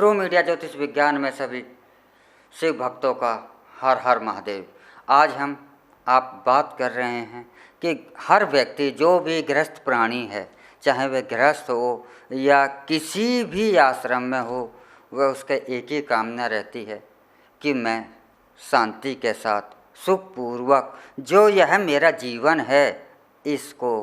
True media ज्योतिष विज्ञान में सभी शिव भक्तों का हर हर महादेव। आज हम आप बात कर रहे हैं कि हर व्यक्ति जो भी गृहस्थ प्राणी है, चाहे वह गृहस्थ हो या किसी भी आश्रम में हो, वह उसके एक ही कामना रहती है कि मैं शांति के साथ सुखपूर्वक जो यह मेरा जीवन है इसको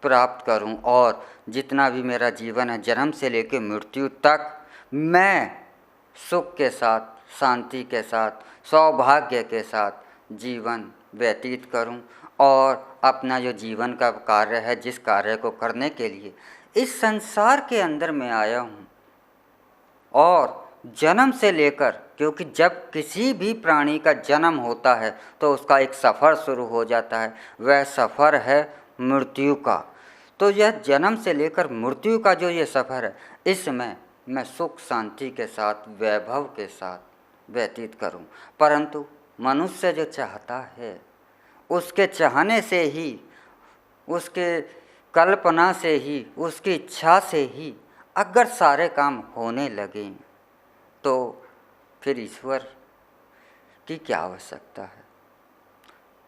प्राप्त करूं, और जितना भी मेरा जीवन है जन्म से लेकर मृत्यु तक मैं सुख के साथ, शांति के साथ, सौभाग्य के साथ जीवन व्यतीत करूं। और अपना जो जीवन का कार्य है, जिस कार्य को करने के लिए इस संसार के अंदर मैं आया हूं, और जन्म से लेकर, क्योंकि जब किसी भी प्राणी का जन्म होता है तो उसका एक सफ़र शुरू हो जाता है, वह सफ़र है मृत्यु का। तो यह जन्म से लेकर मृत्यु का जो ये सफ़र है, इसमें मैं सुख शांति के साथ, वैभव के साथ व्यतीत करूं। परंतु मनुष्य जो चाहता है, उसके चाहने से ही, उसके कल्पना से ही, उसकी इच्छा से ही अगर सारे काम होने लगें तो फिर ईश्वर की क्या आवश्यकता है।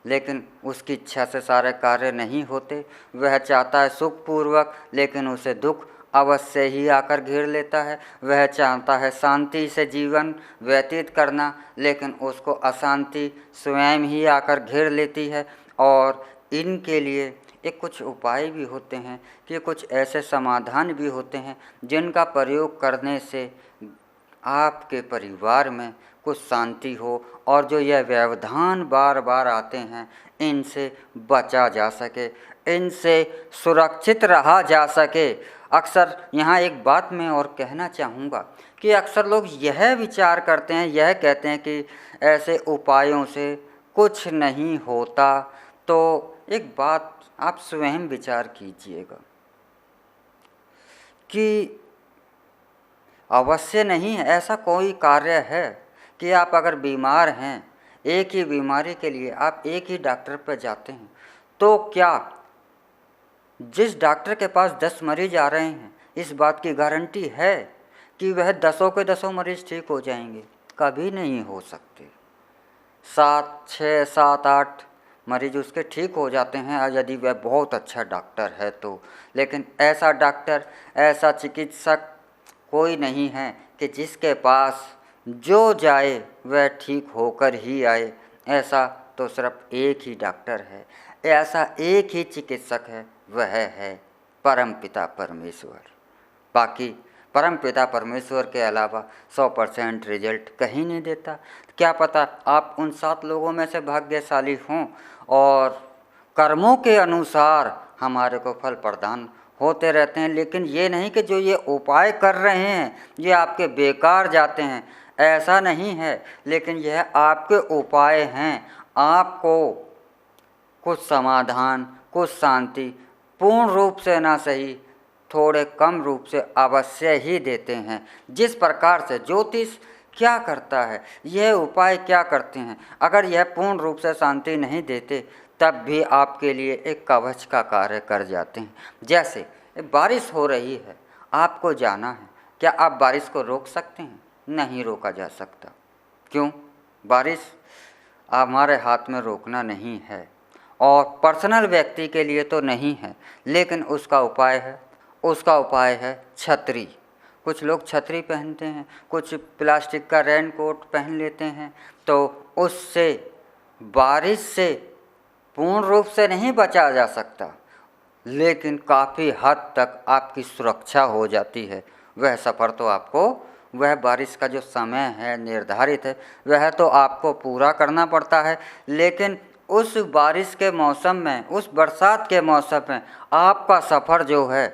लेकिन उसकी इच्छा से सारे कार्य नहीं होते। वह चाहता है सुखपूर्वक, लेकिन उसे दुख अवश्य ही आकर घेर लेता है। वह चाहता है शांति से जीवन व्यतीत करना, लेकिन उसको अशांति स्वयं ही आकर घेर लेती है। और इनके लिए एक कुछ उपाय भी होते हैं कि कुछ ऐसे समाधान भी होते हैं जिनका प्रयोग करने से आपके परिवार में कुछ शांति हो, और जो यह व्यवधान बार बार आते हैं इनसे बचा जा सके, इनसे सुरक्षित रहा जा सके। अक्सर यहाँ एक बात मैं और कहना चाहूँगा कि अक्सर लोग यह विचार करते हैं, यह कहते हैं कि ऐसे उपायों से कुछ नहीं होता। तो एक बात आप स्वयं विचार कीजिएगा कि अवश्य नहीं है ऐसा कोई कार्य है कि आप अगर बीमार हैं, एक ही बीमारी के लिए आप एक ही डॉक्टर पर जाते हैं, तो क्या जिस डॉक्टर के पास 10 मरीज आ रहे हैं, इस बात की गारंटी है कि वह 10 के 10 मरीज ठीक हो जाएंगे? कभी नहीं हो सकते। 7, 6, 7, 8 मरीज उसके ठीक हो जाते हैं यदि वह बहुत अच्छा डॉक्टर है तो। लेकिन ऐसा डॉक्टर, ऐसा चिकित्सक कोई नहीं है कि जिसके पास जो जाए वह ठीक होकर ही आए। ऐसा तो सिर्फ एक ही डॉक्टर है, ऐसा एक ही चिकित्सक है, वह है परमपिता परमेश्वर। बाकी परमपिता परमेश्वर के अलावा 100% रिजल्ट कहीं नहीं देता। क्या पता आप उन 7 लोगों में से भाग्यशाली हों और कर्मों के अनुसार हमारे को फल प्रदान होते रहते हैं। लेकिन ये नहीं कि जो ये उपाय कर रहे हैं ये आपके बेकार जाते हैं, ऐसा नहीं है। लेकिन यह आपके उपाय हैं, आपको कुछ समाधान, कुछ शांति पूर्ण रूप से ना सही, थोड़े कम रूप से अवश्य ही देते हैं। जिस प्रकार से ज्योतिष क्या करता है, यह उपाय क्या करते हैं, अगर यह पूर्ण रूप से शांति नहीं देते तब भी आपके लिए एक कवच का कार्य कर जाते हैं। जैसे बारिश हो रही है, आपको जाना है, क्या आप बारिश को रोक सकते हैं? नहीं रोका जा सकता। क्यों? बारिश हमारे हाथ में रोकना नहीं है, और पर्सनल व्यक्ति के लिए तो नहीं है। लेकिन उसका उपाय है, उसका उपाय है छतरी। कुछ लोग छतरी पहनते हैं, कुछ प्लास्टिक का रेन कोट पहन लेते हैं, तो उससे बारिश से पूर्ण रूप से नहीं बचा जा सकता, लेकिन काफ़ी हद तक आपकी सुरक्षा हो जाती है। वह सफ़र तो आपको, वह बारिश का जो समय है निर्धारित है, वह तो आपको पूरा करना पड़ता है। लेकिन उस बारिश के मौसम में, उस बरसात के मौसम में आपका सफ़र जो है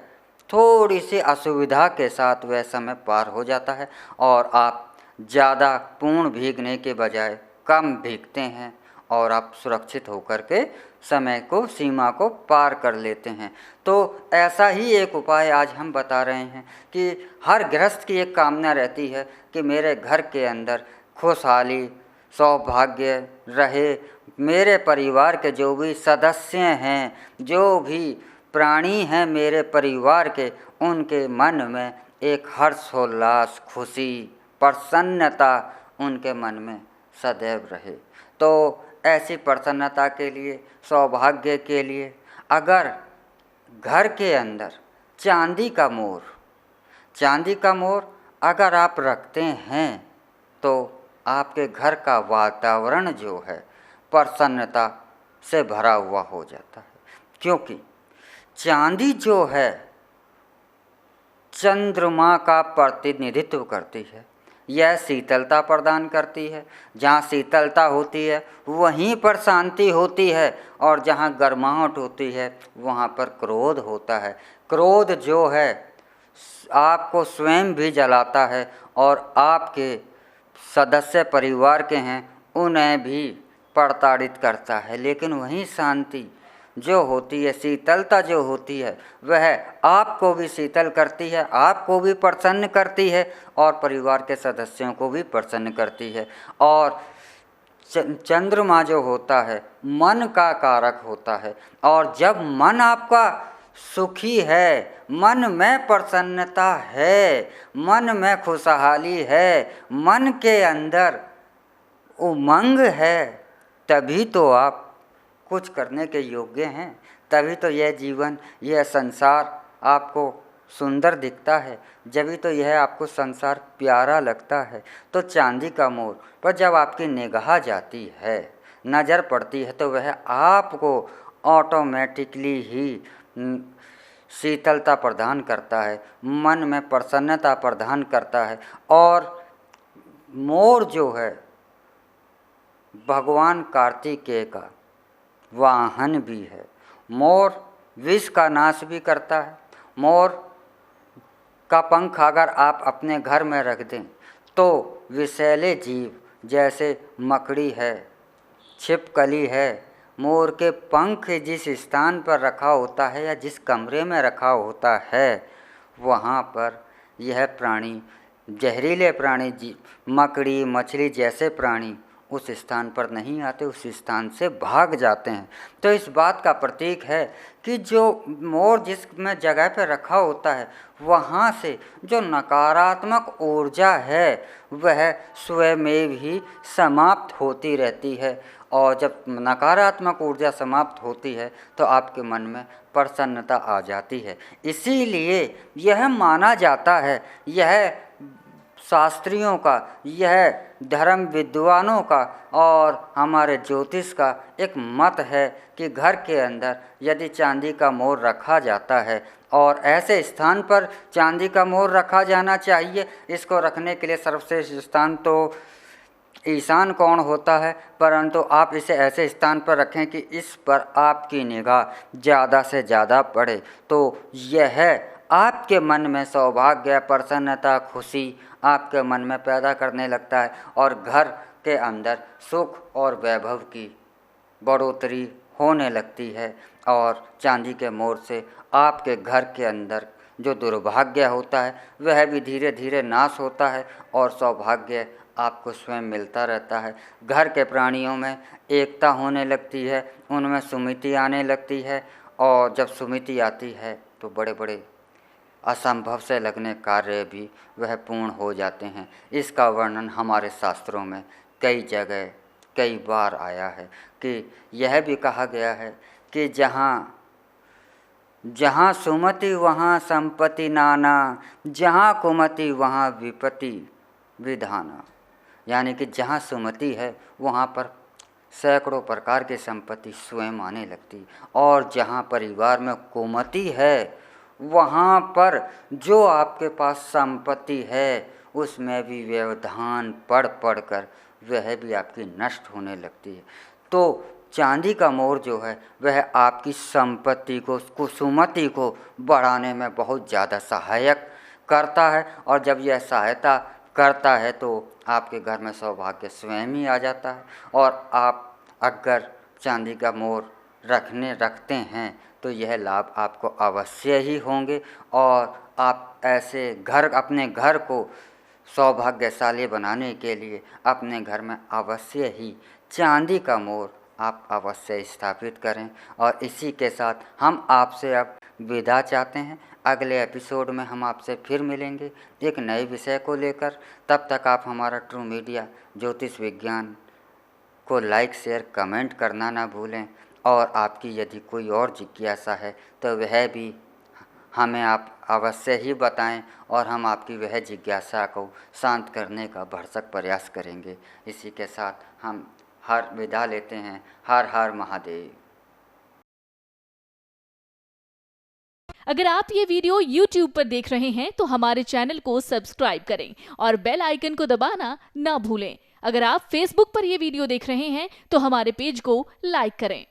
थोड़ी सी असुविधा के साथ वह समय पार हो जाता है, और आप ज़्यादा पूर्ण भीगने के बजाय कम भीगते हैं और आप सुरक्षित होकर के समय को, सीमा को पार कर लेते हैं। तो ऐसा ही एक उपाय आज हम बता रहे हैं कि हर गृहस्थ की एक कामना रहती है कि मेरे घर के अंदर खुशहाली, सौभाग्य रहे। मेरे परिवार के जो भी सदस्य हैं, जो भी प्राणी हैं मेरे परिवार के, उनके मन में एक हर्षोल्लास, खुशी, प्रसन्नता उनके मन में सदैव रहे। तो ऐसी प्रसन्नता के लिए, सौभाग्य के लिए अगर घर के अंदर चांदी का मोर अगर आप रखते हैं तो आपके घर का वातावरण जो है प्रसन्नता से भरा हुआ हो जाता है। क्योंकि चांदी जो है चंद्रमा का प्रतिनिधित्व करती है। यह शीतलता प्रदान करती है। जहाँ शीतलता होती है वहीं पर शांति होती है, और जहाँ गर्माहट होती है वहाँ पर क्रोध होता है। क्रोध जो है आपको स्वयं भी जलाता है और आपके सदस्य परिवार के हैं उन्हें भी प्रताड़ित करता है। लेकिन वहीं शांति जो होती है, शीतलता जो होती है, वह आपको भी शीतल करती है, आपको भी प्रसन्न करती है और परिवार के सदस्यों को भी प्रसन्न करती है। और चंद्रमा जो होता है मन का कारक होता है, और जब मन आपका सुखी है, मन में प्रसन्नता है, मन में खुशहाली है, मन के अंदर उमंग है, तभी तो आप कुछ करने के योग्य हैं। तभी तो यह जीवन, यह संसार आपको सुंदर दिखता है, जभी तो यह आपको संसार प्यारा लगता है। तो चांदी का मोर पर जब आपकी निगाह जाती है, नज़र पड़ती है, तो वह आपको ऑटोमेटिकली ही शीतलता प्रदान करता है, मन में प्रसन्नता प्रदान करता है। और मोर जो है भगवान कार्तिकेय का वाहन भी है। मोर विष का नाश भी करता है। मोर का पंख अगर आप अपने घर में रख दें तो विषैले जीव जैसे मकड़ी है, छिपकली है, मोर के पंख जिस स्थान पर रखा होता है या जिस कमरे में रखा होता है वहाँ पर यह प्राणी, जहरीले प्राणी, मकड़ी, मछली जैसे प्राणी उस स्थान पर नहीं आते, उस स्थान से भाग जाते हैं। तो इस बात का प्रतीक है कि जो मोर जिस में जगह पर रखा होता है वहाँ से जो नकारात्मक ऊर्जा है वह स्वयं ही समाप्त होती रहती है। और जब नकारात्मक ऊर्जा समाप्त होती है तो आपके मन में प्रसन्नता आ जाती है। इसीलिए यह माना जाता है, यह शास्त्रियों का, यह धर्म विद्वानों का और हमारे ज्योतिष का एक मत है कि घर के अंदर यदि चांदी का मोर रखा जाता है, और ऐसे स्थान पर चांदी का मोर रखा जाना चाहिए। इसको रखने के लिए सर्वश्रेष्ठ स्थान तो ईशान कोण होता है, परंतु आप इसे ऐसे स्थान पर रखें कि इस पर आपकी निगाह ज़्यादा से ज़्यादा पड़े, तो यह आपके मन में सौभाग्य, प्रसन्नता, खुशी आपके मन में पैदा करने लगता है और घर के अंदर सुख और वैभव की बढ़ोतरी होने लगती है। और चांदी के मोर से आपके घर के अंदर जो दुर्भाग्य होता है वह भी धीरे धीरे नाश होता है और सौभाग्य आपको स्वयं मिलता रहता है। घर के प्राणियों में एकता होने लगती है, उनमें सुमिति आने लगती है, और जब सुमिति आती है तो बड़े बड़े असंभव से लगने कार्य भी वह पूर्ण हो जाते हैं। इसका वर्णन हमारे शास्त्रों में कई जगह कई बार आया है कि यह भी कहा गया है कि जहाँ जहाँ सुमति वहाँ संपत्ति नाना, जहाँ कुमति वहाँ विपत्ति विधाना। यानी कि जहाँ सुमति है वहाँ पर सैकड़ों प्रकार की संपत्ति स्वयं आने लगती, और जहाँ परिवार में कुमति है वहाँ पर जो आपके पास संपत्ति है उसमें भी व्यवधान पढ़ कर वह भी आपकी नष्ट होने लगती है। तो चांदी का मोर जो है वह आपकी संपत्ति को, सुमति को बढ़ाने में बहुत ज़्यादा सहायक करता है, और जब यह सहायता करता है तो आपके घर में सौभाग्य स्वयं ही आ जाता है। और आप अगर चांदी का मोर रखते हैं तो यह लाभ आपको अवश्य ही होंगे, और आप ऐसे अपने घर को सौभाग्यशाली बनाने के लिए अपने घर में अवश्य ही चांदी का मोर आप अवश्य स्थापित करें। और इसी के साथ हम आपसे अब विदा चाहते हैं। अगले एपिसोड में हम आपसे फिर मिलेंगे एक नए विषय को लेकर। तब तक आप हमारा ट्रू मीडिया ज्योतिष विज्ञान को लाइक शेयर कमेंट करना ना भूलें। और आपकी यदि कोई और जिज्ञासा है तो वह भी हमें आप अवश्य ही बताएं और हम आपकी वह जिज्ञासा को शांत करने का भरसक प्रयास करेंगे। इसी के साथ हम हर विदा लेते हैं। हर हर महादेव। अगर आप ये वीडियो YouTube पर देख रहे हैं तो हमारे चैनल को सब्सक्राइब करें और बेल आइकन को दबाना ना भूलें। अगर आप Facebook पर ये वीडियो देख रहे हैं तो हमारे पेज को लाइक करें।